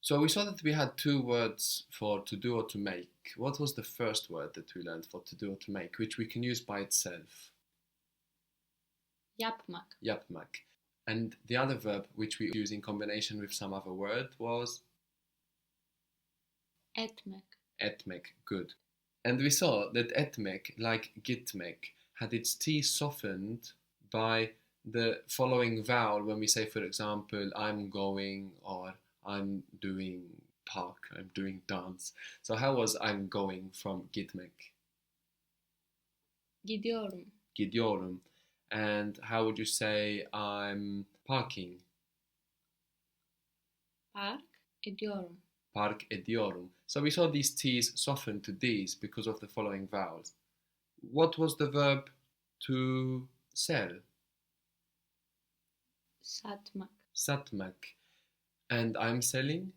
So we saw that we had two words for to do or to make. What was the first word that we learned for to do or to make, which we can use by itself? Yapmak. Yapmak. And the other verb, which we use in combination with some other word, was? Etmek. Etmek. Good. And we saw that etmek, like gitmek, had its T softened by the following vowel when we say, for example, I'm going or I'm doing park, I'm doing dance. So how was I'm going from gitmek? Gidiyorum. Gidiyorum. And how would you say I'm parking? Park ediyorum. Park ediyorum. So we saw these T's soften to D's because of the following vowels. What was the verb to sell? Satmak. Satmak. And I'm selling?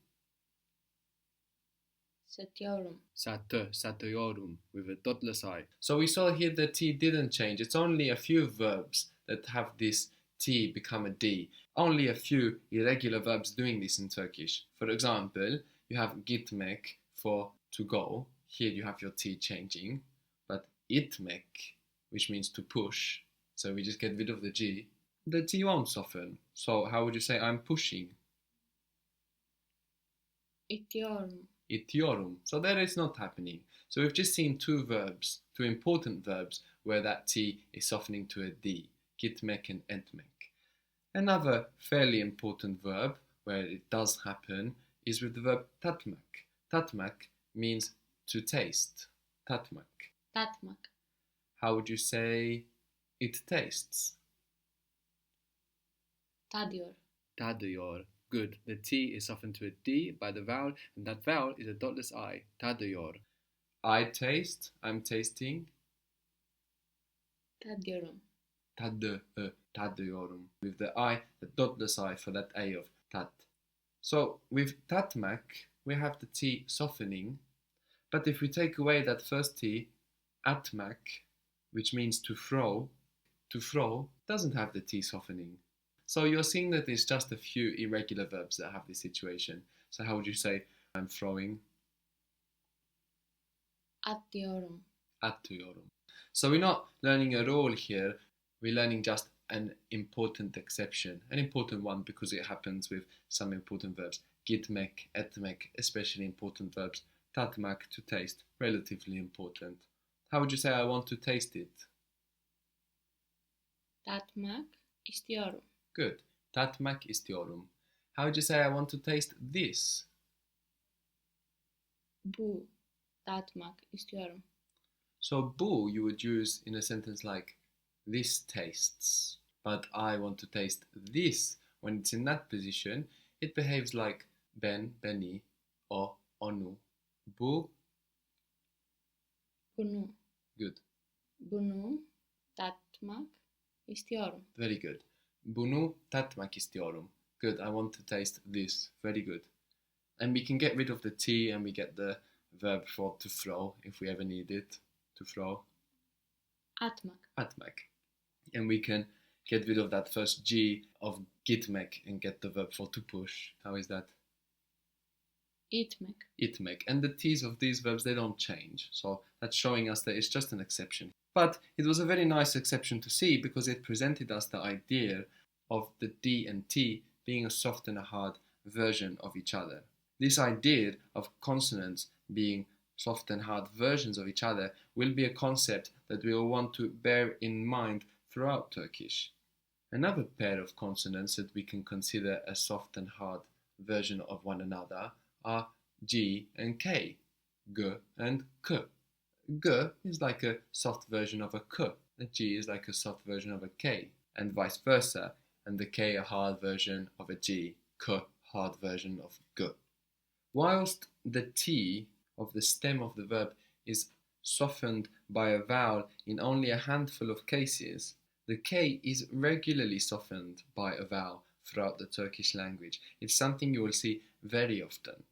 Satıyorum. Satıyorum, with a dotless I. So we saw here the T didn't change. It's only a few verbs that have this T become a D. Only a few irregular verbs doing this in Turkish. For example, you have gitmek for to go. Here you have your T changing. But itmek, which means to push, so we just get rid of the G, the T won't soften. So how would you say I'm pushing? İtiyorum. Itiyorum. So there it's not happening. So we've just seen two verbs, two important verbs, where that T is softening to a D. Gitmek and etmek. Another fairly important verb, where it does happen, is with the verb tatmak. Tatmak means to taste. Tatmak. Tatmak. How would you say it tastes? Tadıyor. Tadıyor. Good. The T is softened to a D by the vowel, and that vowel is a dotless I. Tadıyor. I taste. I'm tasting. Tadıyorum. Tadıyorum. With the I, the dotless I for that A of tat. So with tatmak, we have the T softening, but if we take away that first T, atmak, which means to throw doesn't have the T softening. So you're seeing that there's just a few irregular verbs that have this situation. So how would you say I'm throwing? Atıyorum. Atıyorum. So we're not learning a rule here, we're learning just an important exception. An important one because it happens with some important verbs. Gitmek, etmek, especially important verbs. Tatmak, to taste, relatively important. How would you say I want to taste it? Tatmak istiyorum. Good. Tatmak istiyorum. How would you say I want to taste this? Bu tatmak istiyorum. So bu you would use in a sentence like this tastes, but I want to taste this. When it's in that position, it behaves like ben, beni, o, onu. Bu. Bunu. Good. Bunu tatmak istiyorum. Very good. Bunu tatmak istiyorum. Good. I want to taste this. Very good. And we can get rid of the T and we get the verb for to throw if we ever need it. To throw. Atmak. Atmak. And we can get rid of that first G of gitmek and get the verb for to push. How is that? İtmek. Itmek. And the T's of these verbs, they don't change. So that's showing us that it's just an exception. But it was a very nice exception to see because it presented us the idea of the D and T being a soft and a hard version of each other. This idea of consonants being soft and hard versions of each other will be a concept that we will want to bear in mind throughout Turkish. Another pair of consonants that we can consider a soft and hard version of one another are G and K, G and K. G is like a soft version of a K, and G is like a soft version of a K, and vice versa, and the K a hard version of a G, K hard version of G. Whilst the T of the stem of the verb is softened by a vowel in only a handful of cases, the K is regularly softened by a vowel throughout the Turkish language. It's something you will see very often.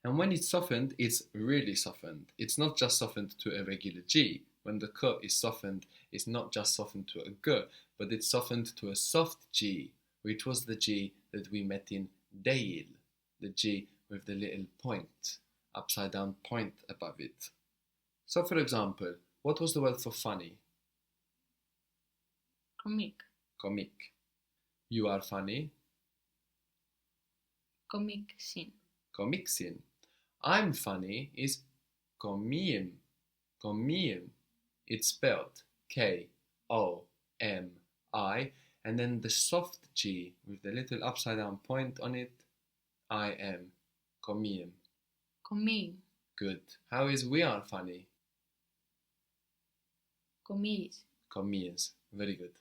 And when it's softened, it's really softened. It's not just softened to a regular G. When the K is softened, it's not just softened to a G, but it's softened to a soft G, which was the G that we met in değil, the G with the little point, upside down point above it. So for example, what was the word for funny? Komik. Komik. You are funny. Komiksin. Komiksin. I'm funny is komiyim. Komiyim. It's spelled K-O-M-I, and then the soft G with the little upside down point on it, I-M. Komiyim. Komiyim. Good. How is we are funny? Komiyiz. Komiyiz. Very good.